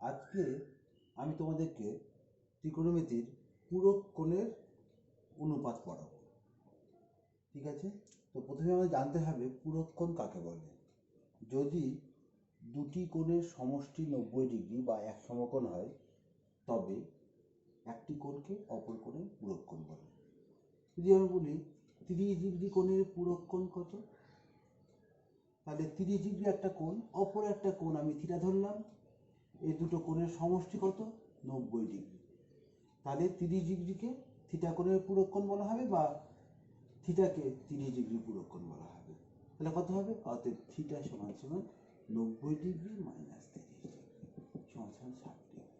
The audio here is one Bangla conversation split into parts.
আজকে আমি তোমাদেরকে ত্রিকোণমিতির পূরক কোণের অনুপাত পড়াবো। ঠিক আছে, তো প্রথমে আমাদের জানতে হবে পূরক কোণ কাকে বলে। যদি দুটি কোণের সমষ্টি 90 ডিগ্রি বা এক সমকোণ হয় তবে একটি কোণকে অপর কোণের পূরক কোণ বলে। যদি আমরা বলি 30 ডিগ্রি কোণের পূরক কোণ কত, তাহলে 30 ডিগ্রি একটা কোণ, অপর একটা কোণ আমি থিটা ধরলাম, এই দুটো কোণের সমষ্টি কত 90 ডিগ্রি, তাহলে 30 ডিগ্রিকে থিটা কোণের পূরক কোণ বলা হবে বা থিটাকে 30 ডিগ্রি পূরক কোণ বলা হবে। তাহলে কত হবে, অতএব থিটা সমান সমান 90 ডিগ্রি মাইনাস 30 ডিগ্রি সমান সমান 60 ডিগ্রি।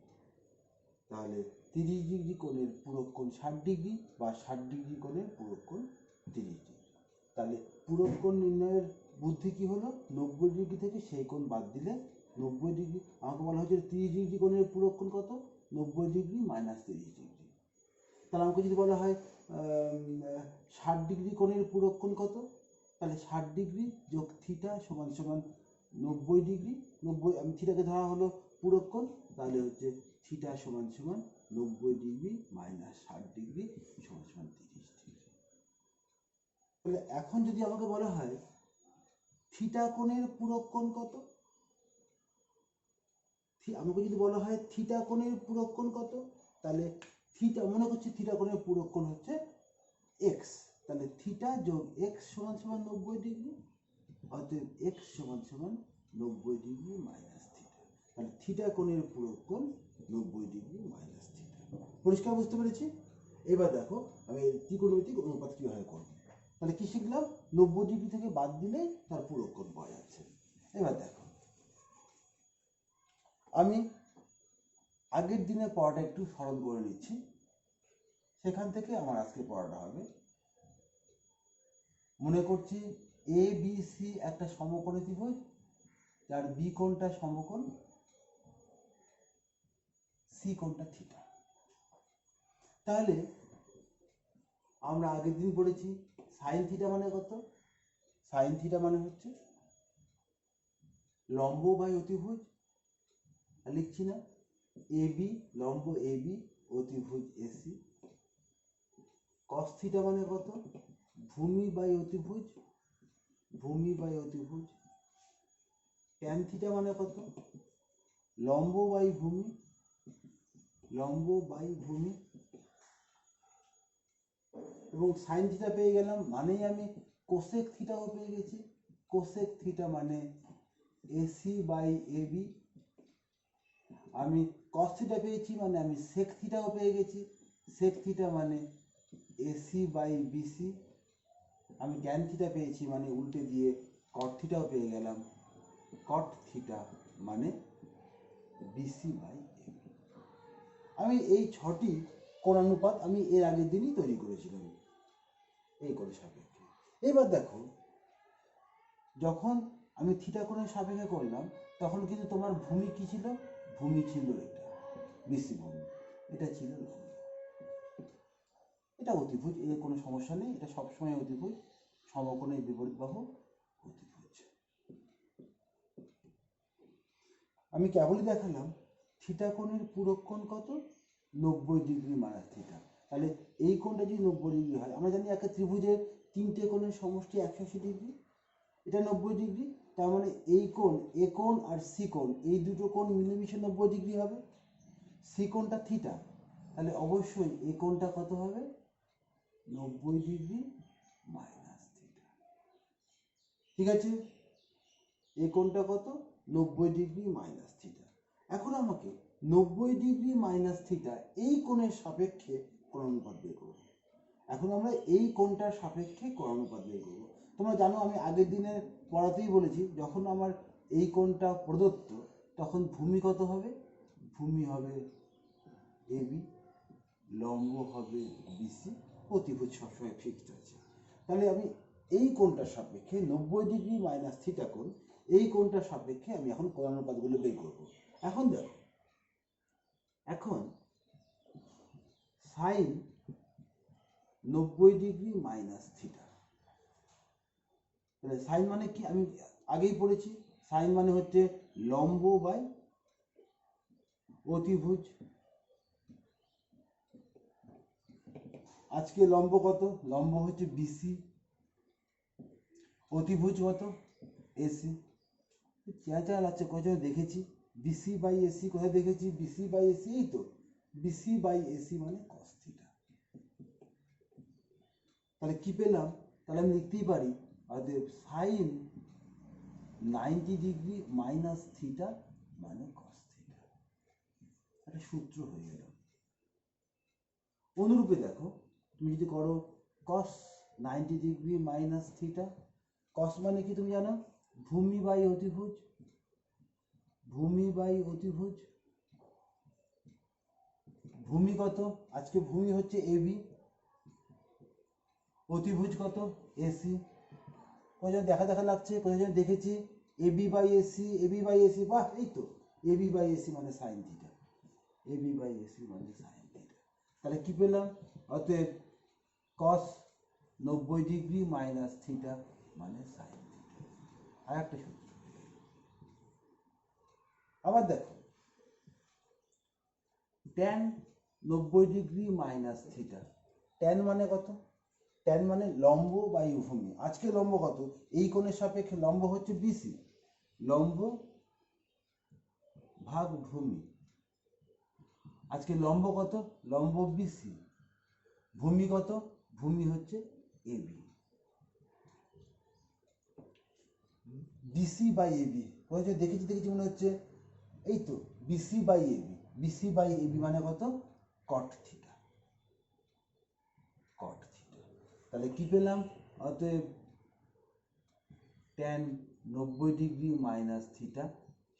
তাহলে 30 ডিগ্রি কোণের পূরক কোণ 60 ডিগ্রি বা 60 ডিগ্রি কোণের পূরক কোণ 30 ডিগ্রি। তাহলে পূরক কোণ নির্ণয়ের বুদ্ধি কি হলো, 90 ডিগ্রি থেকে সেই কোণ বাদ দিলে 90 ডিগ্রি, আমাকে বলা হয়েছে 30 ডিগ্রি কোণের পূরক কোণ কত, 90 ডিগ্রি মাইনাস 30 ডিগ্রি। তাহলে আমাকে যদি বলা হয় 60 ডিগ্রি কোণের পূরক কোণ কত, তাহলে 60 ডিগ্রি যোগ থিটা সমান সমান 90 ডিগ্রি, 90 আমি থিটাকে ধরা হলো পূরক কোণ, তাহলে হচ্ছে থিটা সমান সমান 90 ডিগ্রি মাইনাস 60 ডিগ্রি সমান সমান 30 ডিগ্রি। তাহলে এখন যদি আমাকে বলা হয় থিটা কোণের পূরক কোণ কত, আমাকে যদি বলা হয় থিটা কোণের পূরক কোণ কত, তাহলে থিটা, মনে করছি থিটা কোণের পূরক কোণ হচ্ছে এক্স, তাহলে থিটা যোগ এক্স সমান সমান 90 ডিগ্রি, অতএব এক্স সমান সমান 90 ডিগ্রি মাইনাস থিটা। তাহলে থিটা কোণের পূরক কোণ 90 ডিগ্রি মাইনাস থিটা। পরিষ্কার বুঝতে পেরেছি? এবার দেখো আমি ত্রিকোণমিতিক অনুপাত কিভাবে করব। তাহলে কি শিখলাম, 90 ডিগ্রি থেকে বাদ দিলে তার পূরক কোণ পাওয়া যাচ্ছে। এবার দেখো আমি আগের দিনের পড়াটা একটু স্মরণ করে নিচ্ছি, সেখান থেকে আমার আজকে পড়াটা হবে। মনে করছি এ বি সি একটা সমকোণী ত্রিভুজ, যার বি কোণটা সমকোণ, সি কোণটা থিটা। তাহলে আমরা আগের দিন পড়েছি সাইন থিটা মানে কত, সাইন থিটা মানে হচ্ছে লম্ব বাই অতিভুজ, লিখছি না, এ বি লম্ব এ বি অতিভুজ এসি। কস থিটা মানে কত, ভূমি বাই অতিভুজ, ভূমি বাই অতিভুজ। ট্যান থিটা মানে কত, লম্ব বাই ভূমি, লম্ব বাই ভূমি। এবং সাইন থিটা পেয়ে গেলাম মানেই আমি কোসেক থিটাও পেয়ে গেছি, কোসেক থিটা মানে এসি বাই এবি। আমি কস থিটা পেয়েছি মানে আমি সেক থিটাও পেয়ে গেছি, সেক থিটা মানে এসি বাই বিসি। আমি ট্যান থিটা পেয়েছি মানে উল্টে দিয়ে কট থিটাও পেয়ে গেলাম, কট থিটা মানে বিসি বাই এবি। আমি এই 6টি কোণানুপাত আমি এর আগের দিনই তৈরি করেছিলাম এই কোণের সাপেক্ষে। এবার দেখো যখন আমি থিটা কোণের সাপেক্ষে করলাম তখন কিন্তু তোমার ভূমি কি ছিল, ভূমি ছিল এটা বিসি ভূমি, এটা ছিল লম্ব, এটা অতিভুজ, এর কোনো সমস্যা নেই, এটা সবসময় অতিভুজ, সমকোণের বিপরীত বাহু অতিভুজ। আমি কেবলই দেখালাম থিটা কোণের পূরক কোণ কত, 90 ডিগ্রি মাইনাস থিটা। তাহলে এই কোণটা যদি 90 ডিগ্রি হয়, আমরা জানি একটা ত্রিভুজের 3টে কোণের সমষ্টি 180 ডিগ্রি, এটা 90 ডিগ্রি, তার মানে এই কোণ এ কোণ আর সি কোণ, এই দুটো কোণ মিলেমিশে 90 ডিগ্রি হবে। সি কোণটা থিটা, তাহলে অবশ্যই এই কোণটা কত হবে, 90 ডিগ্রি মাইনাস থিটা। ঠিক আছে, এই কোণটা কত, 90 ডিগ্রি মাইনাস থিটা। এখন আমাকে 90 ডিগ্রি মাইনাস থিটা এই কোণের সাপেক্ষে কোণানুপাত বের করব। এখন আমরা এই কোণটার সাপেক্ষে কোণানুপাত বের করব। তোমরা জানো আমি আগের দিনের পড়াতেই বলেছি, যখন আমার এই কোণটা প্রদত্ত তখন ভূমি কত হবে, ভূমি হবে এবি, লম্ব হবে বিসি, অতিভুজ সবসময় ফিক্সড আছে। তাহলে আমি এই কোণটার সাপেক্ষে 90 ডিগ্রি মাইনাস থিটা কোণ, এই কোণটার সাপেক্ষে আমি এখন কোণানুপাতগুলো বের করব। এখন দেখো, এখন সাইন 90 ডিগ্রি মাইনাস থিটা, তাহলে সাইন মানে কি আমি আগেই পড়েছি, সাইন মানে হচ্ছে লম্ব বাই অতিভুজ। আজকে লম্ব কত? লম্ব হচ্ছে বিসি, অতিভুজ কত? এসি। চেঁচা লাগছে, কোথায় দেখেছি বিসি বাই এসি? কোথায় দেখেছি বিসি বাই এসি? এই তো বিসি বাই এসি মানে কস থিটা। তাহলে কি পেলাম? তাহলে আমি লিখতেই পারি অতএব সাইন 90 ডিগ্রি মাইনাস থিটা মানে কস থিটা। একটা সূত্র হয়ে গেল। অনুরূপে দেখো, তুমি যদি করো কস 90 ডিগ্রি মাইনাস থিটা, কস মানে কি তুমি জানো? ভূমি বাই অতিভুজ। ভূমি বাই অতিভুজ। ভূমি কত? আজকে ভূমি হচ্ছে এবি, অতিভুজ কত? এসি। কোথায় দেখা দেখা লাগছে? কোথায় দেখেছি AB by AC, AB by AC. বাহ, এই তো এবি বাই এসি মানে sine theta, AB by AC মানে সাইন থিটা। তাহলে কি পেলাম? অতএব কস 90 ডিগ্রি মাইনাস থিটা মানে সাইন থিটা। আর একটা সূত্র। আবার দেখো, tan 90 degree minus theta. Tan মানে কত? ট্যান মানে লম্ব বাই ভূমি। আজকে লম্ব কত? এই কোণের সাপেক্ষে লম্ব হচ্ছে বিসি, লম্ব ভাগ ভূমি। আজকে লম্ব কত? লম্ব বিসি, ভূমি কত? ভূমি হচ্ছে এবি। বিসি বাই এবি কোথায় দেখেছি দেখেছি মনে হচ্ছে? এই তো BC by AB. BC by AB মানে কত? Cot theta, cot theta. তাহলে কি পেলাম? অতএব ট্যান 90 ডিগ্রি মাইনাস থিটা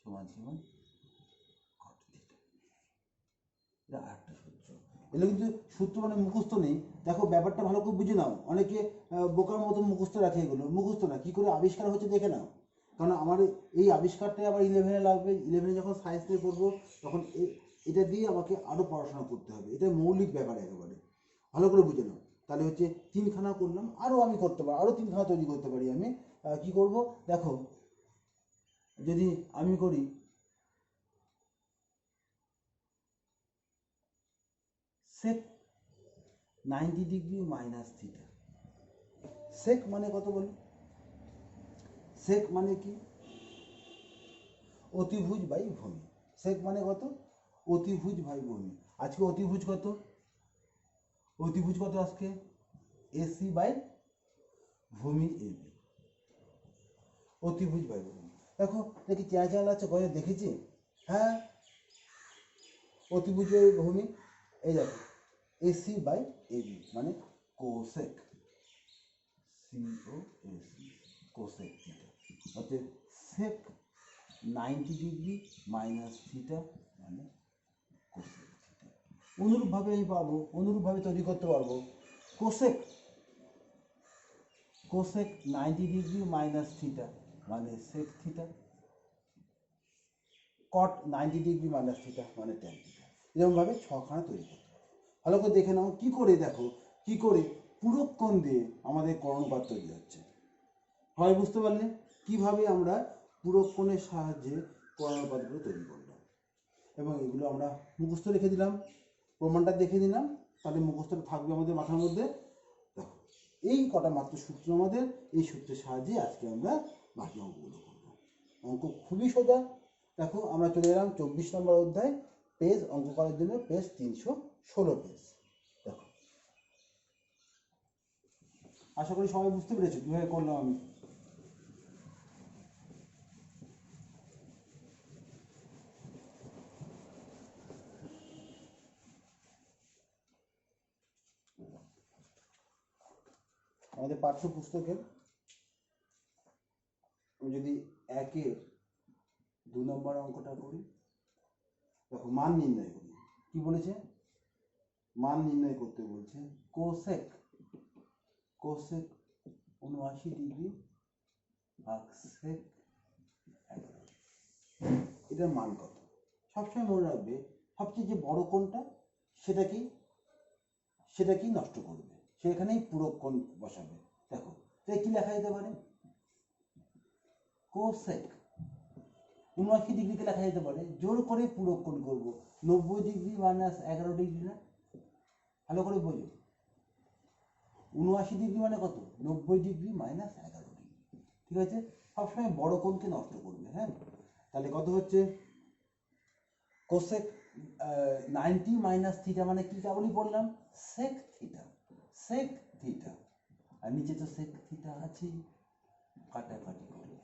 সমান সমান কট থিটা। এটা আরেকটা সূত্র। এগুলো কিন্তু সূত্র মানে মুখস্থ নেই। দেখো ব্যাপারটা ভালো করে বুঝে নাও। অনেকে বোকার মতো মুখস্থ রাখে, এগুলো মুখস্থ না, কি করে আবিষ্কার হচ্ছে দেখে নাও। কারণ আমার এই আবিষ্কারটাই আবার 11-এ লাগবে। 11-এ যখন সায়েন্স নিয়ে পড়বো তখন এটা দিয়ে আমাকে আরও পড়াশোনা করতে হবে। এটা মৌলিক ব্যাপার, একেবারে ভালো করে বুঝে নাও। তাহলে হচ্ছে 3খানা করলাম, আরও আমি করতে পারি, আরও 3খানা তৈরি করতে পারি। আমি কি করব দেখো, যদি আমি করি সেক 90 ডিগ্রি মাইনাস থিটা। সেক মানে কত বলো? সেক মানে কি? অতিভুজ বাই ভূমি। সেক মানে কত? অতিভুজ বাই ভূমি। আজকে অতিভুজ কত? অতিভুজ কত আজকে? এসি বাই ভূমি এবি, অতিভুজ বাই ভূমি। দেখো দেখি চেঁচা লাগছে, কোথায় দেখেছি? হ্যাঁ, অতিভুজ বাই ভূমি। এই দেখো এসি বাই এবি মানে কোসেক, সিওএসি, কোসেক থিটা। অতএব সেক 90 ডিগ্রি মাইনাস থিটা মানে কোসেক থিটা। অনুরূপভাবে আমি পাবো, অনুরূপভাবে তৈরি করতে পারবো cosec, cosec 90 degree minus theta মানে সেক থিটা, কট 90 ডিগ্রি মাইনাস থিটা মানে ট্যান থিটা। এরকমভাবে 6খানা তৈরি করতে পারবো। ভালো করে দেখে নাও কি করে। দেখো কি করে পূরক কোণ দিয়ে আমাদের করণপাত তৈরি হচ্ছে। হয় বুঝতে পারলে কিভাবে আমরা পূরক কোণের সাহায্যে করণপাতগুলো তৈরি করলাম, এবং এগুলো আমরা মুখস্থ রেখে দিলাম, প্রমাণটা দেখে দিলাম। তাহলে মুখস্থটা থাকবে আমাদের মাথার মধ্যে। দেখো এই কটা মাত্র সূত্র আমাদের, এই সূত্রের সাহায্যে আজকে আমরা বাকি অঙ্কগুলো করব। অঙ্ক খুবই সোজা। দেখো আমরা চলে এলাম 24 নম্বর অধ্যায়, পেজ অঙ্ক করার জন্য পেজ 316 পেজ। দেখো আশা করি সবাই বুঝতে পেরেছো কীভাবে করলাম আমি। আমাদের পাঠ্যপুস্তকের যদি 1-এর 2 নম্বর অঙ্কটা করি, দেখো মান নির্ণয় করি। কি বলেছে? মান নির্ণয় করতে বলছে কোসেক, কোসেক 79 ডিগ্রি ভাগ সেক 11। এটার মান কত? সবসময় মনে রাখবে সবচেয়ে যে বড় কোণটা সেটাকেই নষ্ট করবে, সেখানেই পূরক কোণ বসাবে। দেখো তাই কি লেখা যেতে পারে? কোসেক 79 ডিগ্রিকে লেখা যেতে পারে, জোর করে পূরক কোণ করব, 90 ডিগ্রি মাইনাস 11 ডিগ্রি না? ভালো করে বোঝো, 79 ডিগ্রি মানে কত? 90 ডিগ্রি মাইনাস 11 ডিগ্রি। ঠিক আছে, সবসময় বড় কোণকে নষ্ট করবে। হ্যাঁ, তাহলে কত হচ্ছে? কোসেক 90 মাইনাস থিটা মানে কি কেবলই বললাম? Sec theta, sec theta. আর নিচে তো সেক থিটা আছেই, কাটাকাটি করে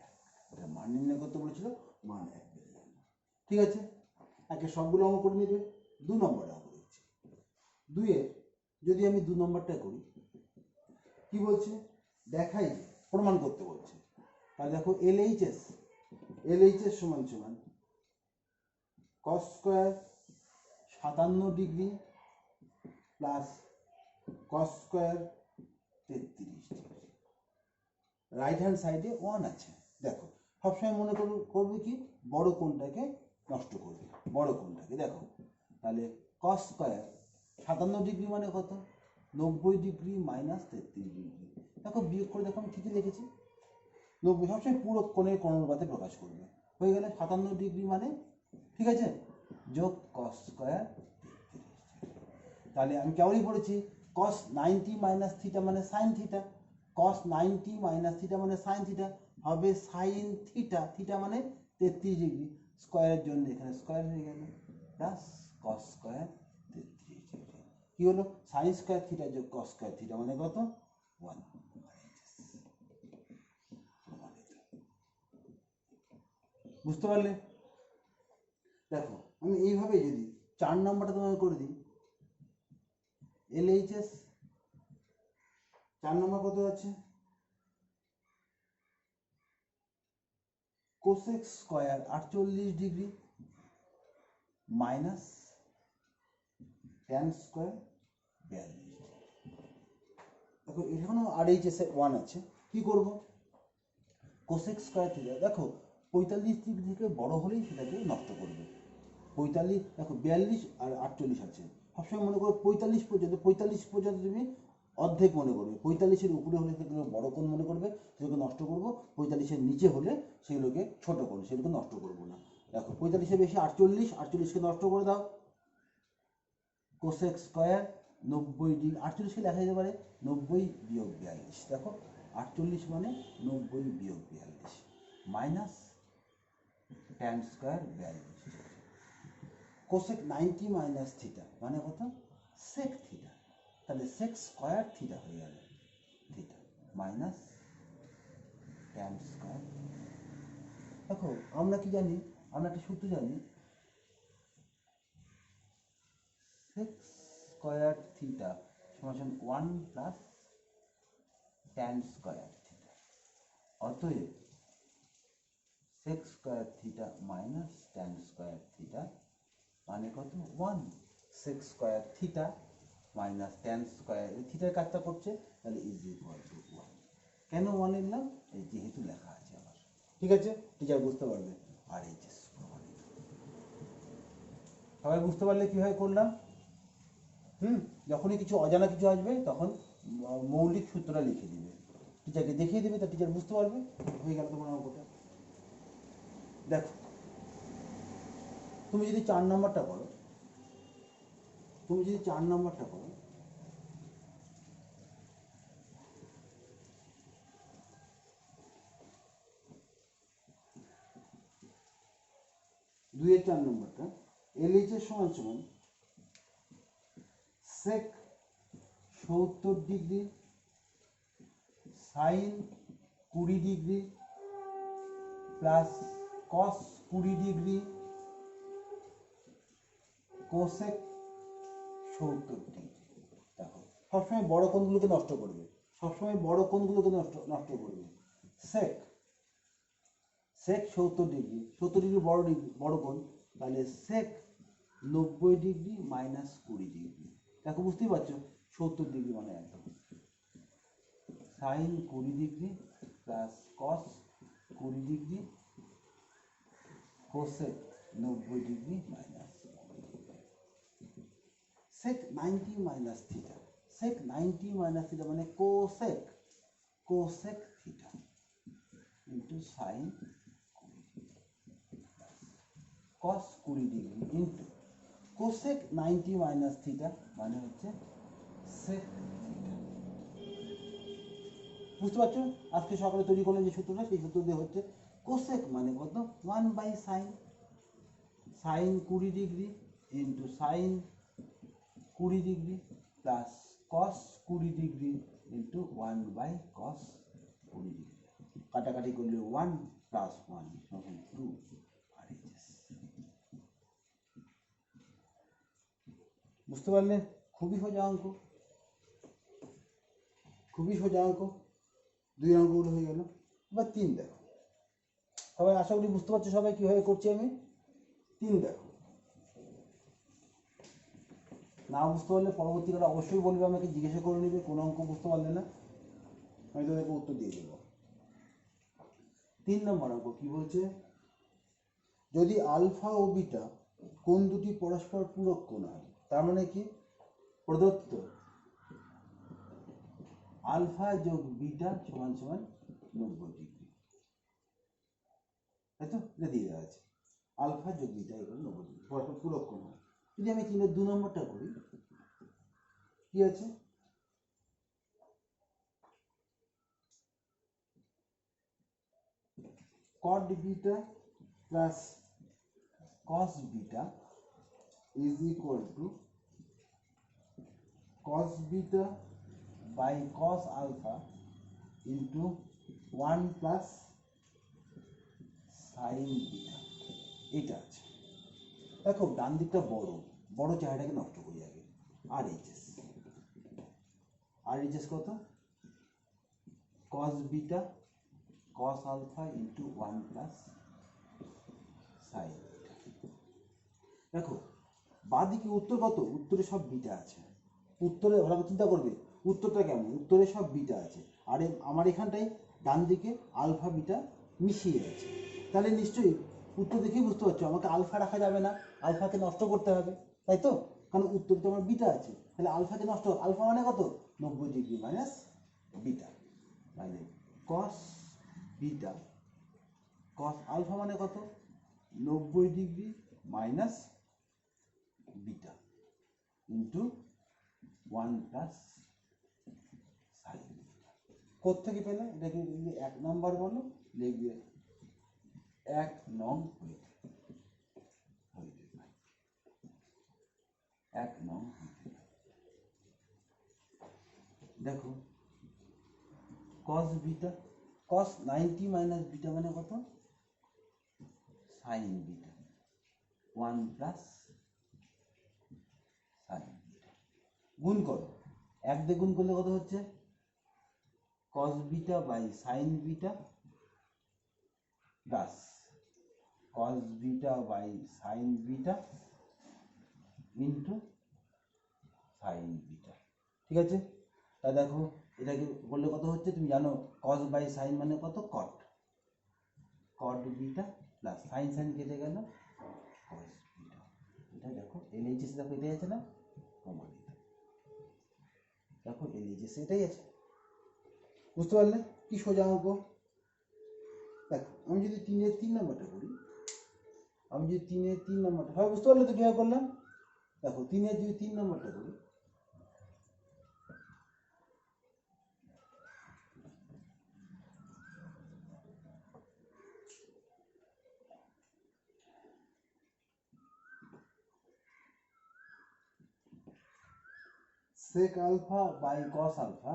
এটা মান নির্ণয় করতে বলেছিল, মান 1 পেয়ে যাবে। ঠিক আছে, একে সবগুলো অঙ্ক করে নেবে। 2 নম্বরে অঙ্ক দিচ্ছি। 2-এর যদি আমি 2 নম্বরটা করি, কি বলছে? দেখাই, প্রমাণ করতে বলছে। তাহলে দেখো LHS সমান সমান cos square 57 degree plus cos square 33 degree. Right hand সাইডে 1 আছে। দেখো সবসময় মনে করবে কি বড় কোণটাকে নষ্ট করবে, বড় কোণটাকে। দেখো তাহলে cos স্কয়ার 57 ডিগ্রি মানে কত? 90 ডিগ্রি মাইনাস 33 ডিগ্রি। দেখো বিয়োগ করে দেখো আমি ঠিকই লিখেছি। 90 সবসময় পুরো কোণের অনুপাতে প্রকাশ করবে। হয়ে গেলে 57 ডিগ্রি মানে, ঠিক আছে, যোগ cos স্কয়ার 33। তাহলে আমি কেমনই পড়েছি, cos 90 মাইনাস থিটা মানে sine theta, cos 90 minus theta মানে সাইন থিটা হবে সাইন থিটা, থিটা মানে 33 ডিগ্রি, স্কয়ারের জন্য এখানে স্কয়ার হয়ে গেল, প্লাস cos স্কয়ার 33 ডিগ্রি। কি হলো? সাইন স্কয়ার থিটা যোগ cos স্কয়ার থিটা মানে কত? 1। বুঝতে পারলে? দেখো আমি এইভাবে যদি 4 নম্বরটা তোমাকে করে দিই, LHS 4 নম্বর কত আছে? Cosec square 48 degree minus tan square 42 degree. দেখো এখানেও RHS 1 আছে। কি করব? কোসেক স্কয়ার থিটা, দেখো 45 ডিগ্রি থেকে বড় হলেই সেটাকে নষ্ট করবে। 45, দেখো 42 আর 48 আছে। সবসময় মনে করো 45 পর্যন্ত তুমি অর্ধেক মনে করবে, 45-এর উপরে হলে সেগুলো বড় কোণ মনে করবে, সেগুলোকে নষ্ট করবো। 45-এর নিচে হলে সেগুলোকে ছোট কোণ, সেগুলোকে নষ্ট করবো না। দেখো 45-এর বেশি 48কে নষ্ট করে দাও। কোসেক স্কয়ার 90 ডিগ্রি, 48কে লেখা যেতে পারে 90 বিয়োগ 42। দেখো 48 মানে 90 বিয়োগ 42 minus tan square 42। Cosec 90 minus theta মানে কত? Sec theta. তাহলে সেক স্কয়ার থিটা হয়ে গেল, থিটা মাইনাস ট্যান স্কয়ার। দেখো আমরা কি জানি? আমরা একটা সূত্র জানি, সেক স্কয়ার থিটা সমান 1 প্লাস ট্যান স্কয়ার থিটা। অতএব sec square theta minus tan square theta মানে কত? 1। Sec square theta minus tan square, থিটার কাজটা করছে, তাহলে ইজ ইকুয়াল টু 1। কেন 1 নিলাম? এই যেহেতু লেখা আছে আমার। ঠিক আছে, টিচার বুঝতে পারবে। আর এই যে সবাই বুঝতে পারলে কিভাবে করলাম? যখনই কিছু অজানা কিছু আসবে তখন মৌলিক সূত্রটা লিখে দিবে, টিচারকে দেখিয়ে দেবে, তা টিচার বুঝতে পারবে। হয়ে গেল তোমার অঙ্কটা। দেখো তুমি যদি 4 নম্বরটা করো, 2-এর 4 নম্বরটা, LHS সমান সমান সেক 70 degree sine 20 degree plus cos 20 degree cosec 70 degree. দেখো সবসময় বড় কোণগুলোকে নষ্ট করবে, সেক 70 ডিগ্রি, 70 ডিগ্রি বড় কোণ, তাহলে সেক 90 ডিগ্রি মাইনাস 20 ডিগ্রি। দেখো বুঝতেই পারছো 70 ডিগ্রি মানে একদম sine 20 degree plus cos 20 degree cosec 90 degree minus 20 degree. Sec 90 minus theta, sec 90 minus theta মানে cosec theta into sine 20 degree. Cos 20 degree into cosec 90 minus theta মানে হচ্ছে সেক থিটা। বুঝতে পারছো? আজকে সকালে তৈরি করলেন যে সূত্রটা, সেই সূত্র দিয়ে হচ্ছে কোসেক মানে কত 1/sin, sine 20 degree into sine 20 degree plus cos 20 degree into 1/cos 20 degree. কাটাকাটি করলে 1 প্লাস 1 সমান 2 RHS। বুঝতে পারলেন? খুবই সোজা অঙ্ক, খুবই সোজা অঙ্ক। 2 অঙ্কগুলো হয়ে গেল। এবার 3 দেখো। সবাই আশা করি বুঝতে পারছো সবাই কীভাবে করছি আমি। 3 দেখো। না বুঝতে পারলে পরবর্তীকালে অবশ্যই বলবে, আমাকে জিজ্ঞাসা করে নেবে কোন অঙ্ক বুঝতে পারলে না, আমি তোদেরকে উত্তর দিয়ে দেবো। 3 নম্বর অঙ্ক কি বলছে, যদি আলফা ও বিটা কোণ দুটি পরস্পর পূরক কোণ হয়, তার মানে কি প্রদত্ত আলফা যোগ বিটা সমান সমান 90 ডিগ্রি, তাই তো? এটা দিয়ে দেওয়া আছে আলফা যোগ বিটা এগুলো 90 ডিগ্রি পরস্পর পূরক কোণ হয়। যদি আমি 3-এর 2 নম্বরটা করি, কি আছে cot beta plus cos beta is equal to cos beta by cos alpha into 1 plus sin beta। এটা আছে। দেখো ডান দিকটা বড় বড় চেহারাটাকে নষ্ট করি আগে। RHS কত? cos beta cos alpha into 1 plus sin beta। দেখো বাঁদিকে উত্তর কত? উত্তরে সব বিটা আছে। উত্তরে ভালো চিন্তা করবে উত্তরটা কেমন, উত্তরে সব বিটা আছে, আর আমার এখানটায় ডান দিকে আলফা বিটা মিশিয়ে আছে। তাহলে নিশ্চয়ই উত্তর দেখেই বুঝতে পারছো আমাকে আলফা রাখা যাবে না, আলফাকে নষ্ট করতে হবে, তাই তো? কারণ উত্তরে তো আমার বিটা আছে, তাহলে আলফাকে নষ্ট, আলফা মানে কত 90 ডিগ্রি মাইনাস বিটা, মানে কস বিটা কস আলফা মানে কত 90 degree minus beta into 1 plus sine beta. কোত্থেকে পেলে? এটাকে যদি 1 নম্বর বলো লিখবে 1 নং হইতে 1 নং হইতে। দেখো cos beta cos 90 minus beta মানে কত sine beta 1 plus sine beta. গুণ করো, 1 দিয়ে গুণ করলে কত হচ্ছে cos beta by sine beta plus cos beta by sine beta into sine beta. ঠিক আছে? তা দেখো এটাকে বললে কত হচ্ছে তুমি জানো, cos বাই সাইন মানে কত cot, cot beta plus sine sine কেটে গেল cos বিটা। এটা দেখো LHS দেখো এটাই আছে না, প্রমাণিত। দেখো LHS এটাই আছে। বুঝতে পারলে কি সোজা অঙ্ক? দেখো আমি যদি 3-এর 3 নম্বরটা করি, আমি যদি 3-এর 3 নম্বরটা, হয় বুঝতে পারলে তো কীভাবে করলাম? দেখো 3-এর যদি 3 নম্বরটা করি, sec alpha by cos alpha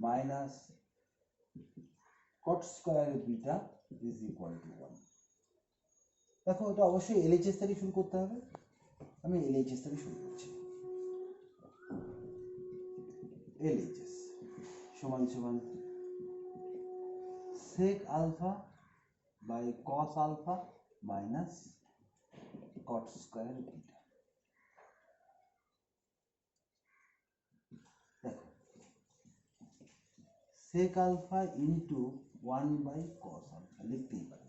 minus cot square beta is equal to 1। দেখো এটা অবশ্যই LHS থেকে শুরু করতে হবে, আমি LHS থেকে শুরু করছি। LHS সমান সমান sec alpha by cos alpha minus cot square beta। দেখো sec alpha into 1 by cos alpha লিখতেই পারি।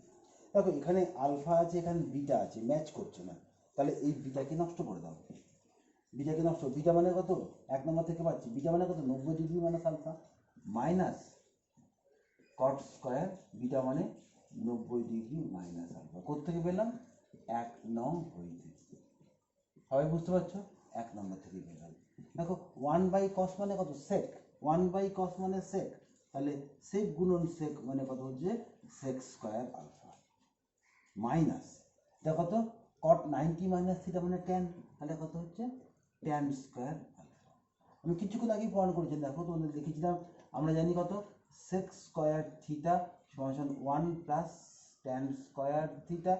দেখো এখানে আলফা আছে, এখানে বিটা আছে, ম্যাচ করছে না, তাহলে এই বিটাকে নষ্ট করে দাও। বিটাকে নষ্ট, বিটা মানে কত 1 নম্বর থেকে পাচ্ছি, বিটা মানে কত 90 degree minus alpha minus cot square beta মানে 90 ডিগ্রি মাইনাস আলফা। কোত্থেকে পেলাম? 1 নং হইতে। সবাই বুঝতে পারছো? 1 নম্বর থেকে পেলাম। দেখো 1/cos মানে কত? সেক। 1/cos মানে সেক, তাহলে সেক গুণন সেক মানে কত হচ্ছে? সেক স্কোয়ার আলফা মাইনাস এটা কত? cot 90 মাইনাস থিটা মানে ট্যান, তাহলে কত হচ্ছে? Tan square alpha. আমি কিছুক্ষণ আগেই প্রমাণ করেছি, দেখো তোমাদের লিখেছিলাম, আমরা জানি কত? সেক স্কোয়ার থিটা সমান 1 প্লাস ট্যান স্কোয়ার থিটা,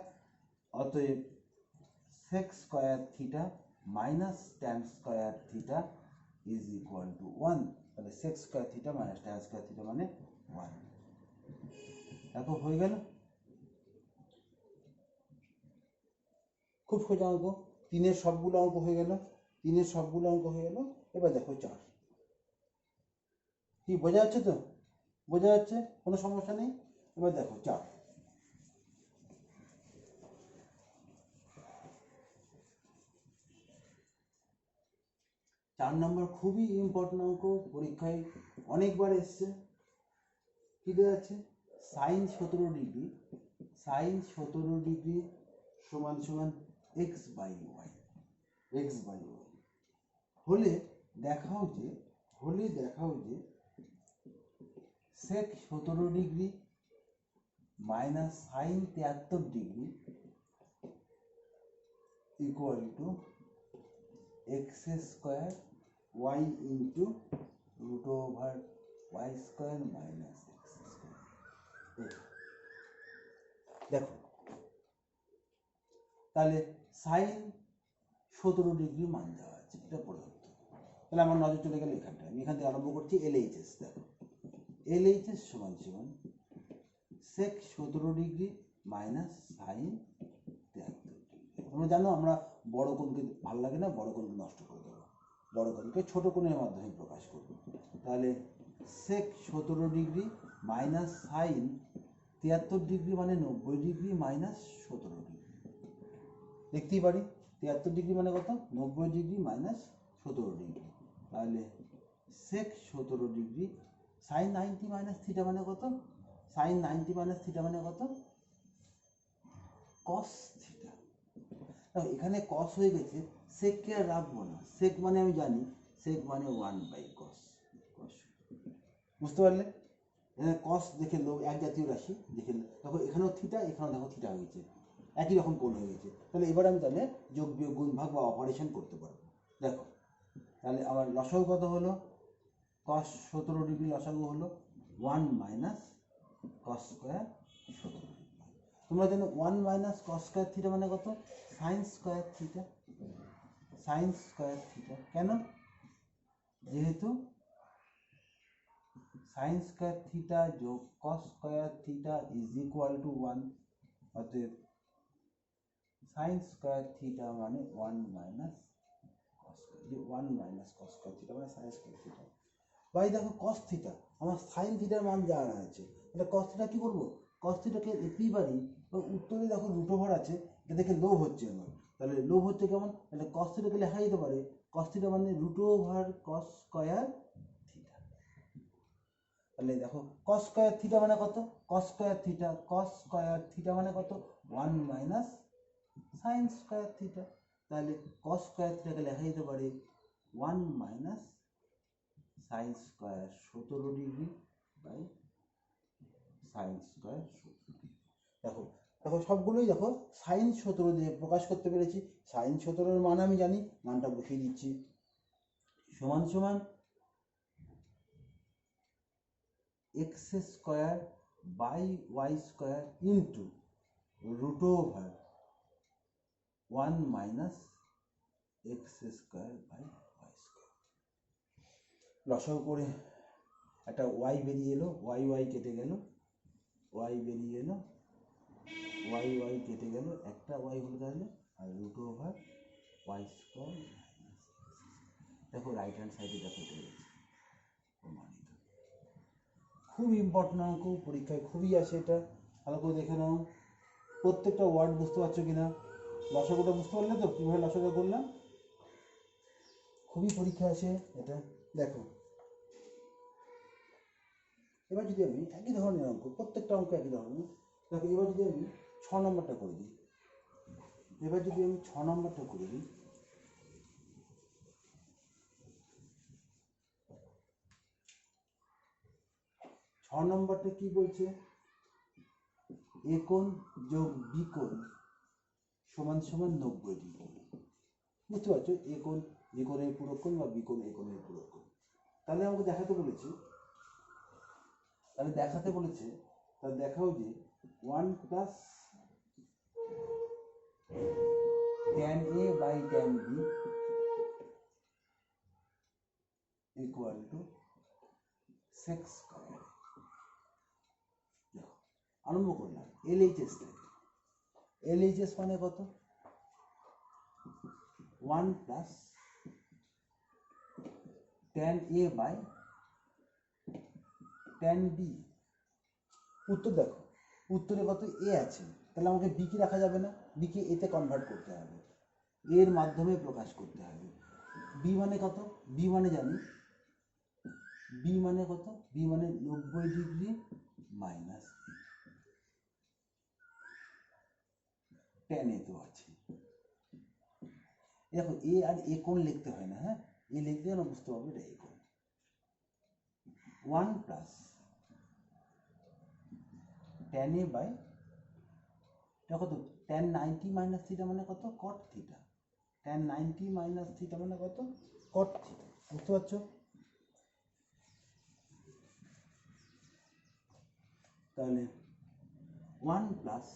অতএব sec square theta minus tan square theta is equal to 1। তাহলে sec square theta minus tan square theta মানে 1। দেখো হয়ে গেল, খুব সোজা অঙ্ক। 3-এর সবগুলো অঙ্ক হয়ে গেল, 3-এর সবগুলো অঙ্ক হয়ে গেল। এবার দেখো 4। কি বোঝা যাচ্ছে তো? বোঝা যাচ্ছে, কোনো সমস্যা নেই। এবার দেখো 4। 4 নম্বর খুবই ইম্পর্টেন্ট অঙ্ক, পরীক্ষায় অনেকবার এসছে। কি দেওয়া আছে? সাইন 17 ডিগ্রি, সাইন 17 ডিগ্রি সমান সমান x by y, x by y হলে দেখাও যে, sec 17 degree minus sine 73 degree equal to x square y into root over Y square minus x square. দেখো তাহলে সাইন 17 ডিগ্রি মান দেওয়া আছে, এটা প্রদত্ত। তাহলে আমার নজর চলে গেল এখানটায়, আমি এখান থেকে আরম্ভ করছি এলএইচএস। দেখো এলএইচএস সমান সমান সেক 17 ডিগ্রি মাইনাস সাইন 73 ডিগ্রি। তোমরা জানো আমরা বড় কোণকে ভালো লাগে না, বড় কোণকে নষ্ট করে দেবো, বড় কোণকে ছোট কোণের মাধ্যমে প্রকাশ করব। তাহলে সেক 17 ডিগ্রি মাইনাস সাইন 73 ডিগ্রি মানে 90 ডিগ্রি মাইনাস 17 ডিগ্রি। দেখতেই পারি 73 ডিগ্রি মানে কত? 90 ডিগ্রি মাইনাস 17 ডিগ্রি। তাহলে সেক 17 ডিগ্রি সাইন 90 মাইনাস থিটা মানে কত? সাইন 90 মাইনাস থিটা মানে কত? Cos theta. এখানে কস হয়ে গেছে, সেককে আর রাখবো না। সেক মানে আমি জানি, সেক মানে 1/cos। বুঝতে পারলে? এখানে কস দেখে লোক এক জাতীয় রাশি দেখে, দেখো এখানেও থিটা, এখানেও দেখো থিটা হয়েছে, একই রকম কোণ হয়ে গেছে। তাহলে এবার আমি তাহলে যোগ বিয়োগ গুণ ভাগ বা অপারেশন করতে পারবো। দেখো তাহলে আমার লসাগু কত হলো? কস 17 ডিগ্রি লসাগু হলো 1 মাইনাস কস স্কোয়ার 17 ডিগ্রি। তোমরা জানো 1 মাইনাস কস স্কোয়ার থিটা মানে কত? Sine square theta, sine square theta. কেন? যেহেতু সাইন স্কোয়ার থিটা যোগ কস square theta is equal to 1, অতএব সাইন স্কোয়ার থিটা মানে 1 মাইনাস কস, যে 1 মাইনাস কস স্কোয়ার থিটা মানে সাইন স্কোয়ার থিটা। ভাই দেখো কস থিটা, আমার সাইন থিটার মান জানা আছে, তাহলে কস থিটা কী করবো? কস থিটাকে লিখতেই পারি, উত্তরে দেখো রুট ওভার আছে, এটা দেখে লোভ হচ্ছে আমার। তাহলে লোভ হচ্ছে কেমন? তাহলে কস থিটাকে লেখা যেতে পারে, কস থিটা মানে root over cos square theta. তাহলে দেখো কস স্কোয়ার থিটা মানে কত? কস স্কোয়ার থিটা মানে কত? 1 মাইনাস সাইন স্কোয়ার থিটা। তাহলে কস স্কোয়ার থিটাকে লেখা যেতে পারে 1 minus sine square 17 degree by sine square 17 degree. দেখো দেখো সবগুলোই দেখো সাইন 17 দিয়ে প্রকাশ করতে পেরেছি। সাইন 17-এর মান আমি জানি, মানটা বসিয়ে দিচ্ছি, সমান সমান x square by y square into root over 1 minus x square by y square. লসাগু করে একটা ওয়াই বেরিয়ে এলো, ওয়াই কেটে গেল, ওয়াই বেরিয়ে এলো, ওয়াই কেটে গেল, একটা ওয়াই হলো তাহলে, আর root over Y square minus. দেখো রাইট হ্যান্ড সাইডে দেখো কেটে গেছে, প্রমাণিত। খুব ইম্পর্টেন্ট অঙ্ক, পরীক্ষায় খুবই আসে এটা, ভালো করে দেখে নাও। প্রত্যেকটা ওয়ার্ড বুঝতে পারছো কিনা? লসাগুটা বুঝতে পারলে তো কীভাবে লসাগু করলাম? খুবই পরীক্ষা আসে এটা। দেখো এবার যদি আমি একই ধরনের অঙ্ক, প্রত্যেকটা অঙ্ক একই ধরনের, দেখো এবার যদি আমি 6 নম্বরটা করে দিই, এবার যদি আমি 6 নম্বরটা করে দিই, ছ নম্বরটা কি বলছে, এ কোণ যোগ বি কোণ সমান সমান 90 ডিগ্রি। বুঝতে পারছো, এ কোণ এ কোণের পূরক কোণ বা বি কোণ এ কোণের পূরক কোণ। তাহলে আমাকে দেখাতে বলেছে, তাহলে দেখাও যে 1 plus tan A by tan B equal to sec square. আরম্ভ করলাম LHS থেকে। LHS মানে কত, 1 plus tan A by tan B। উত্তর দেখো, উত্তরে কত এ আছে, তাহলে আমাকে বি কি রাখা যাবে না, বি কে এতে কনভার্ট করতে হবে, এর মাধ্যমে প্রকাশ করতে হবে। বি মানে কত, বি মানে জানি, বি মানে কত, বি মানে 90 ডিগ্রি মাইনাস tan এ তো আছে। দেখো এ আর এ কোণ লিখতে হয় না, হ্যাঁ এ লিখতে না, বুঝতে পারবে এটা এ কোণ। 1 প্লাস tan A বাই, এটা কত, tan 90 মাইনাস থিটা মানে কত, cot theta. tan 90 minus theta মানে কত, cot থিটা। বুঝতে পারছো, তাহলে 1 plus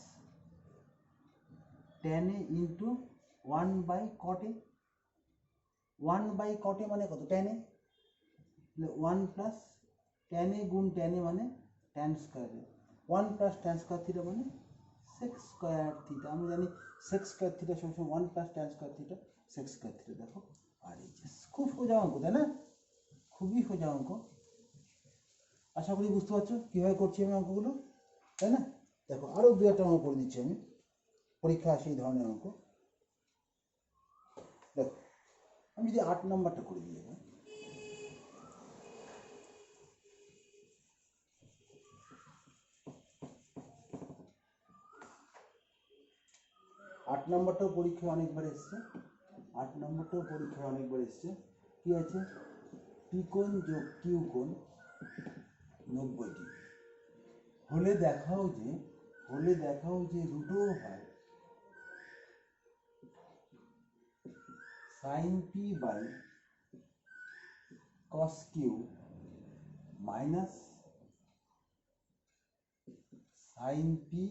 tan A into 1 by cot A। 1 by cot A মানে কত, tan A। 1 plus tan A গুণ tan A মানে tan square A। 1 plus tan square theta মানে sec স্কয়ার থিটা। আমি জানি sec স্কয়ার থিটা সমান 1 plus tan square theta sec square theta. দেখো আর এই যে খুব সোজা অঙ্ক, তাই না, খুবই সোজা অঙ্ক। আশা করি বুঝতে পারছো কীভাবে করছি আমি অঙ্কগুলো, তাই না। দেখো আরও দু একটা অঙ্ক করে দিচ্ছি আমি, পরীক্ষা আসে এই ধরনের অঙ্ক। দেখো আমি যদি 8 নম্বরটা করে দিই, এবার 8 নম্বরটাও পরীক্ষায় অনেকবার এসছে, 8 নম্বরটাও পরীক্ষায় অনেকবার এসছে। কি আছে, পি কোণ যোগ কিউ কোণ 90 ডিগ্রি হলে দেখাও যে root over sine P by cos Q minus sine P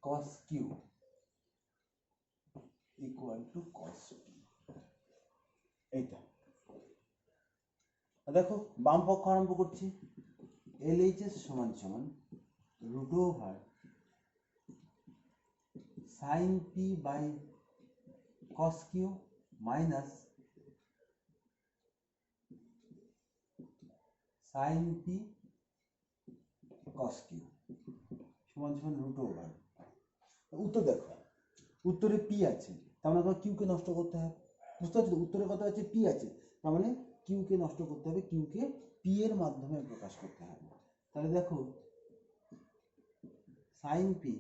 cos Q equal to cos P. এইটা দেখো বাম পক্ষ আরম্ভ করছি, LHS সমান সমান root over sine P by cos Q minus sine P cos Q সমান সমান রুট ওভার। উত্তর দেখো, উত্তরে পি আছে, তার মানে কিউকে নষ্ট করতে হবে। বুঝতে পারছো, উত্তরে কত আছে, পি আছে, তার মানে কিউকে নষ্ট করতে হবে, কিউকে পি এর মাধ্যমে প্রকাশ করতে হবে। তাহলে দেখো সাইন পি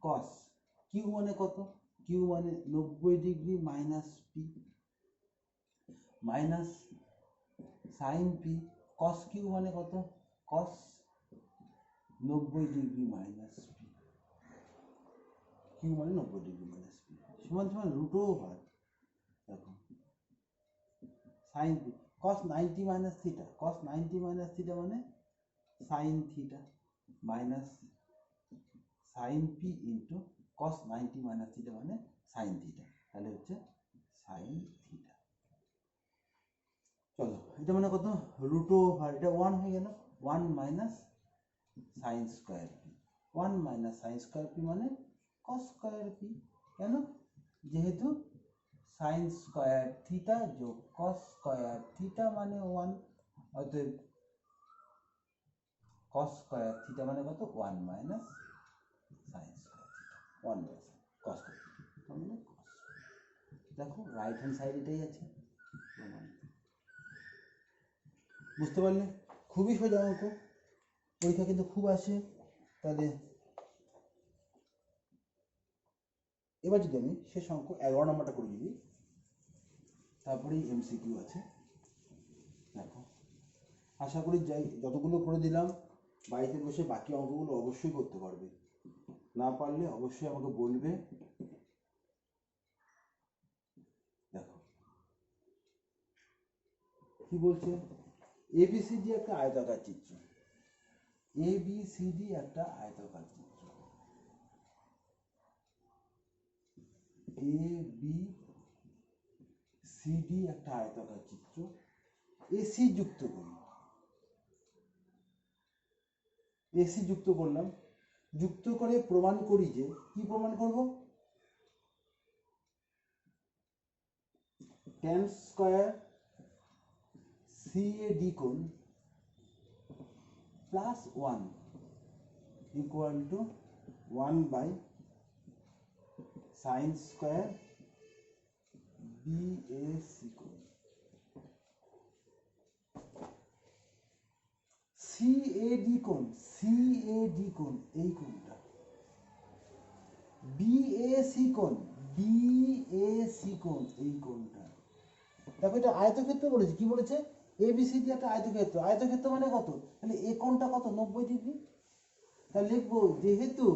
কস কিউ মানে কত, কিউ মানে 90 degree minus P minus sine P cos Q মানে কত, cos 90 degree minus P, Q মানে 90 ডিগ্রি মাইনাস পি সমান সমান রুট ওভার, দেখো sine P cos 90 minus theta, cos 90 minus theta মানে sine theta minus sine P into cos 90 minus theta মানে সাইন থিটা, তাহলে হচ্ছে সাইন থিটা। চলো এটা মানে কত, রুট ওভার, এটা 1 হয়ে গেল, 1 minus sine square P, 1 minus sine square P মানে কস স্কয়ার পি। কেন, যেহেতু সাইন স্কয়ার থিটা যোগ কস স্কয়ার থিটা মানে 1, অতএব কস স্কয়ার থিটা মানে কত, 1 minus sine square theta, 1 minus cos square theta মানে কস। দেখো রাইট হ্যান্ড সাইড এটাই আছে, বুঝতে পারলে, খুবই সোজা অঙ্ক, পরীক্ষা কিন্তু খুব আসে। তাহলে এবার যদি আমি শেষ অঙ্ক 11 নম্বরটা করে দিই, তারপরেই এমসিকিউ আছে। দেখো, আশা করি যাই যতগুলো করে দিলাম বাড়িতে বসে বাকি অঙ্কগুলো অবশ্যই করতে পারবে। না পারলে অবশ্যই আমাকে বলবে। দেখো কি বলছে, এবিসিডি একটা আয়তাকার চিত্র, এবিসিডি একটা আয়তাকার চিত্র, এবিসিডি একটা আয়তাকার চিত্র, এসি যুক্ত করি, এসি যুক্ত করলাম, যুক্ত করে প্রমাণ করি যে, কি প্রমাণ করব, tan স্কয়ার সিএডি কোণ plus 1 equal to 1/sin square BAC কোণ। সিএডি কোণ, সিএডি কোণ এই কোণটা, বিএসি কোণ, বিএসি কোণ এই কোণটা। দেখো এটা আয়তক্ষেত্র বলেছে, কি বলেছে, এবিসিডি একটা আয়তক্ষেত্র, আয়তক্ষেত্র মানে কত, তাহলে এ কোণটা কত, 90 ডিগ্রি। তাহলে লিখবো যেহেতু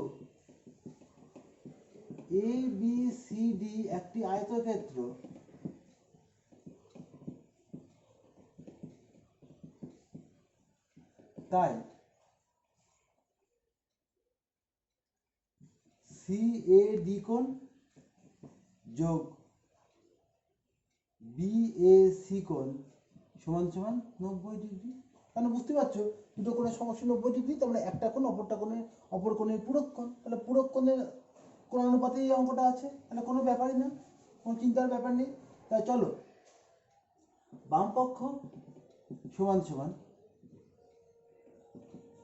এবিসিডি একটি আয়তক্ষেত্র, তাই সিএডি কোণ যোগ বিএসি কোণ সমান সমান 90 ডিগ্রি। তাহলে বুঝতে পারছো দুটো কোণের সমষ্টি 90 ডিগ্রি, তার মানে একটা কোণ অপর কোণের পূরক কোণ, তাহলে পূরক কোণের কোণ অনুপাতে এই অঙ্কটা আছে, তাহলে কোনো ব্যাপারই না, কোনো চিন্তার ব্যাপার নেই। তাই চলো বাম পক্ষ সমান সমান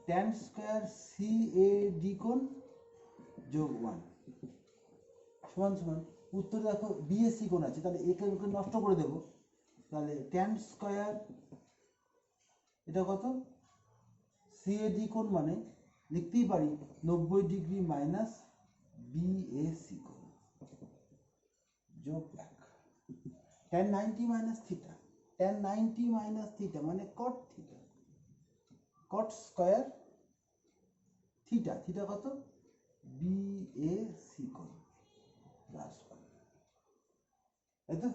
tan স্কয়ার সিএডি কোণ যোগ 1 সমান সমান, উত্তরে দেখো বিএসি কোণ আছে, তাহলে একে নষ্ট করে দেবো, তাহলে tan স্কয়ার এটা কত, সিএডি কোণ মানে লিখতেই পারি 90 ডিগ্রি মাইনাস বিএসি কোণ যোগ 1, tan 90 minus theta, tan 90 minus theta মানে cot theta, cot square theta, theta কত, বিএসি কোণ প্লাস 1, তাই তো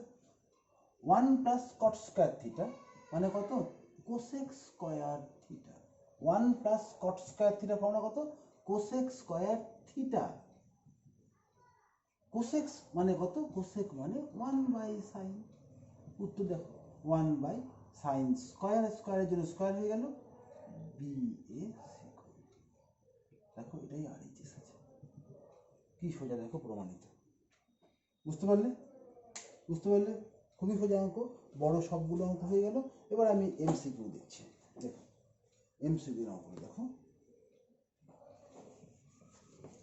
1 প্লাস cot স্কয়ার থিটা মানে কত, cosec square theta, 1 plus cot square theta formula কত, কোসেক স্কয়ার থিটা, কোসেক মানে কত, কোসেক মানে 1/sin, উত্তর দেখো 1/sin স্কয়ার, স্কয়ারের জন্য স্কয়ার হয়ে গেল বিএসি কোণ। দেখো এটাই আরএইচএস আছে, কি সোজা দেখো প্রমাণিত। বুঝতে পারলে, বুঝতে পারলে, খুবই সোজা অঙ্ক, বড় সবগুলো অঙ্ক হয়ে গেল। এবার আমি এমসিকিউ দিচ্ছি, দেখো এমসিকিউ অঙ্ক দেখো,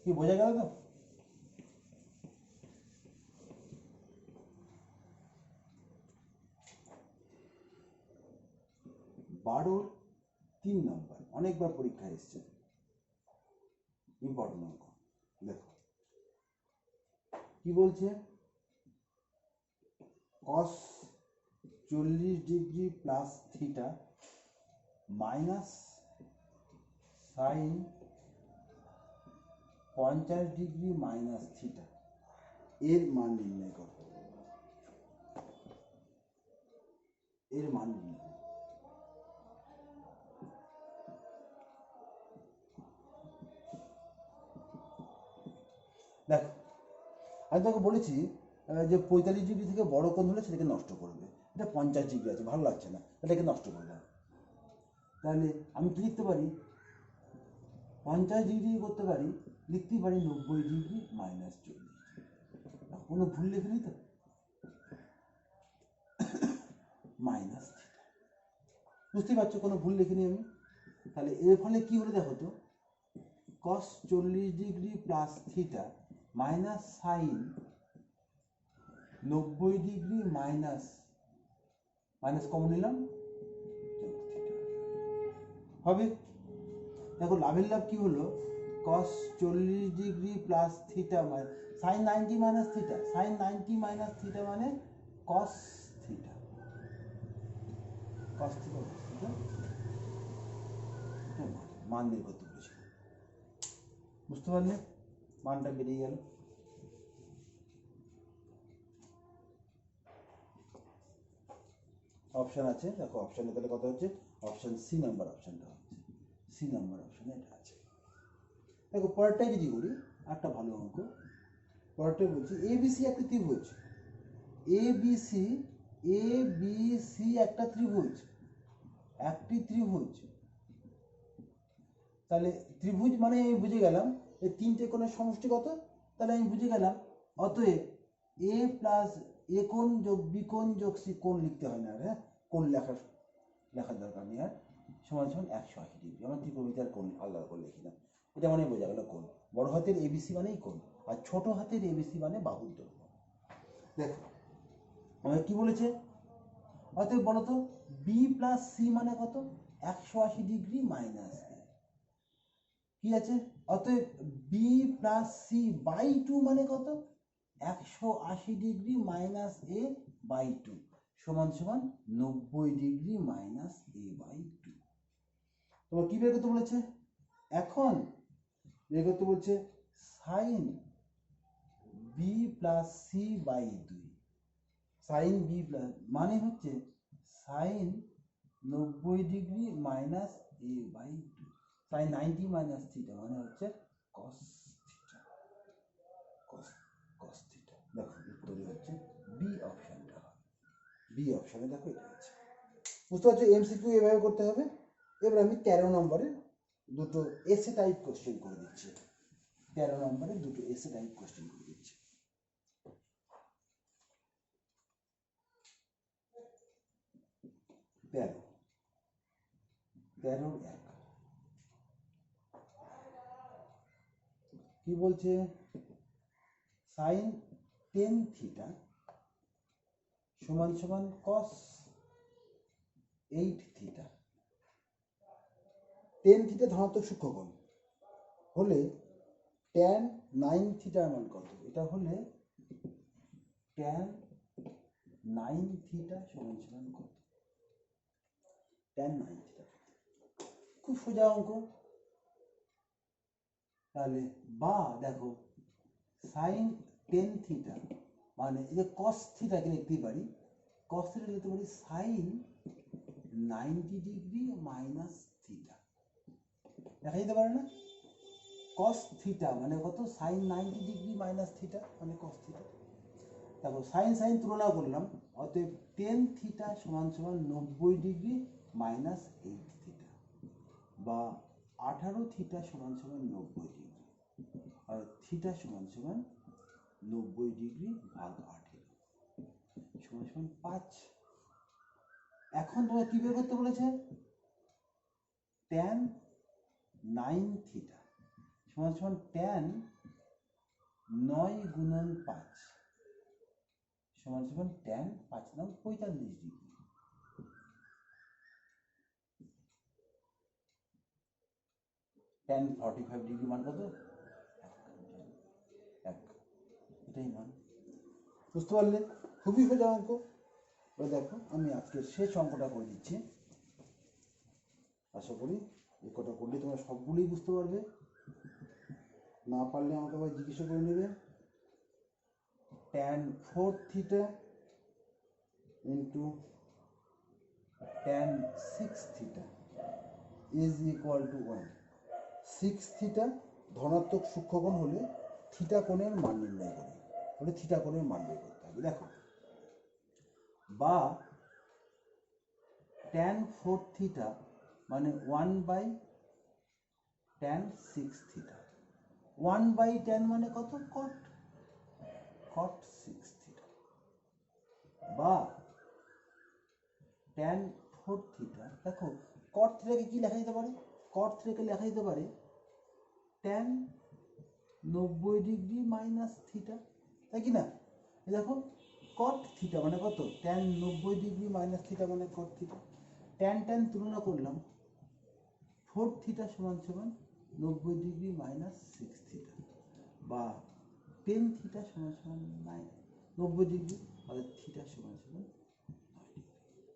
কি বোঝা গেল তো, 12-3 নম্বর, অনেকবার পরীক্ষায় এসছে, ইম্পর্টেন্ট অঙ্ক। দেখো কি বলছে, cos 40 degree plus theta minus sign 50 degree minus theta এর মান নির্ণয় করো, এর মান নির্ণয়। দেখো আমি তোকে বলেছি যে 45 ডিগ্রি থেকে বড় কোণ হলে সেটাকে নষ্ট করবে, এটা 50 ডিগ্রি আছে, ভালো লাগছে না, এটাকে নষ্ট করে দাও। তাহলে আমি কি লিখতে পারি, 50 ডিগ্রি করতে পারি, লিখতেই পারি 90 ডিগ্রি মাইনাস 40, কোনো ভুল লিখিনি তো, মাইনাস থিটা, বুঝতেই পারছো কোনো ভুল লিখিনি আমি। তাহলে এর ফলে কি হলো দেখো তো, cos 40 degree plus theta minus sign 90 degree minus common নিলাম যোগ থিটা হবে। দেখো লাভের লাভ কি হলো, cos 40 ডিগ্রি প্লাস থিটা মানে sin 90 minus theta, sin 90 minus theta মানে cos থিটা, cos থিটা মান বের করতে বলেছিল। বুঝতে পারলে মানটা বেরিয়ে গেল। অপশন আছে, দেখো অপশনে তাহলে কত হচ্ছে, অপশন সি নাম্বার অপশনটা হচ্ছে, সি নাম্বার অপশনে এটা আছে। দেখো পরেরটাই যদি করি একটা ভালো অঙ্ক, পরেরটাই বলছি এবিসি একটা ত্রিভুজ, এবিসি এবিসি একটা ত্রিভুজ, একটি ত্রিভুজ, তাহলে ত্রিভুজ মানে আমি বুঝে গেলাম এই তিনটে কোণের সমষ্টি কত, তাহলে আমি বুঝে গেলাম অতএব এ প্লাস এ কোণ যোগ বি কোণ যোগ সি কোণ লিখতে হয় না, হ্যাঁ কোণ লেখার দরকার নেই আর, সমান সমান 180 ডিগ্রি। আমরা ত্রিকোণমিতির কোণ আলাদা করে লিখি না, এটা মানে বোঝা গেল কোণ। বড় হাতের এবিসি মানেই কোণ, আর ছোট হাতের এবিসি মানে বাহুর দৈর্ঘ্য। দেখো আমাকে কি বলেছে, অতএব বলো তো বি প্লাস সি মানে কত, 180 ডিগ্রি মাইনাস কি আছে, অতএব বি প্লাস সি বাই 2 মানে কত, 180 ডিগ্রি মাইনাস এ বাই 2 সমান সমান 90 ডিগ্রি মাইনাস এ বাই 2। তোমার কি বের করতে বলেছে, এখন বের করতে বলছে sine B plus C by 2, sine B plus মানে হচ্ছে sine 90 degree minus A by 2, sine 90 minus theta মানে হচ্ছে কস থিটা, কস থিটা। দেখো উত্তরে হচ্ছে বি অপশনটা, বি অপশনে দেখো এটা আছে। বুঝতে পারছো এমসিকিউ এভাবে করতে হবে। এবার আমি 13 নম্বরের দুটো এসে টাইপ কোশ্চেন করে দিচ্ছি, 13 নম্বরের দুটো এসে টাইপ কোশ্চেন করে দিচ্ছি। 13 কি বলছে, সাইন 10 থিটা সমান সমান কস 8 থিটা। 10 থিটা ধনাত্মক সূক্ষ্মকোণ হলে tan 9 থিটার মান কত, এটা হলে tan 9 থিটা সমান সমান কত, tan 9 থিটা, খুব সোজা অঙ্ক। তাহলে বা দেখো সাইন 10 থিটা মানে এই যে কস থিটাকে লিখতে পারি, কস থিটা লিখতে পারি সাইন 90 ডিগ্রি মাইনাস থিটা, দেখা যেতে পারে না, কস থিটা মানে কত, সাইন 90 ডিগ্রি মাইনাস থিটা মানে কস থিটা। তারপর সাইন সাইন তুলনা করলাম, অতএব 10 থিটা সমান সমান 90 ডিগ্রি মাইনাস 8 থিটা, বা 18 থিটা সমান সমান 90 ডিগ্রি, আর থিটা সমান সমান 90 ডিগ্রি ভাগ 18 সমান সমান 5। এখন তোমার কি বের করতে বলেছে, tan 9 থিটা সমান সমান tan 9 গুণন 5 সমান সমান tan 5 নাম 45 ডিগ্রি, tan 45 ডিগ্রি মান কত, 1, এটাই মান। বুঝতে পারলে খুবই সোজা অঙ্ক। দেখো আমি আজকে শেষ অঙ্কটা করে দিচ্ছি, আশা করি এই কটা করলে তোমরা সবগুলোই বুঝতে পারবে, না পারলে আমাকে আবার জিজ্ঞাসা করে নেবে। tan 4 theta into tan 6 theta is equal to 1। 6 theta ধনাত্মক সূক্ষ্মকোণ হলে থিটা কোণের মান নির্ণয় করি, বলে থিটা কোণের মান বের করতে হবে। দেখো বা tan 4 থিটা মানে 1 by tan 6 theta, 1 by tan মানে কত, cot 6 থিটা, বা tan 4 থিটা, দেখো cot থিটাকে কি লেখা যেতে পারে, cot থিটাকে লেখা যেতে পারে tan 90 ডিগ্রি মাইনাস থিটা, তাই কি না, দেখো cot থিটা মানে কত, tan 90 ডিগ্রি মাইনাস থিটা মানে cot থিটা, tan tan তুলনা করলাম 4 থিটা সমান সমান 90 ডিগ্রি মাইনাস 6 থিটা, বা টেন থিটা সমান সমান 90 ডিগ্রি, আর থিটা সমান সমান 9 ডিগ্রি।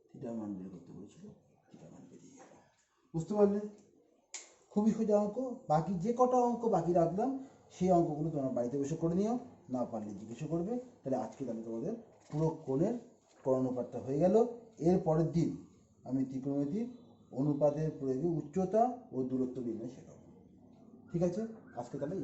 থিটার মান বের করতে বলেছিল, থিটার মান বেরিয়ে গেল। বুঝতে পারলে? খুবই সোজা অঙ্ক। বাকি যে কটা অঙ্ক বাকি রাখলাম সেই অঙ্কগুলো তোমরা বাড়িতে বসে করে নিও, না পারলে জিজ্ঞাসা করবে। তাহলে আজকে তোমাদের পুরো কোণের অনুপাতটা হয়ে গেল। এর পরের দিন আমি ত্রিকোণমিতির অনুপাতের প্রয়োগে উচ্চতা ও দূরত্ব নির্ণয় শেখাবো। ঠিক আছে, আজকে তাহলে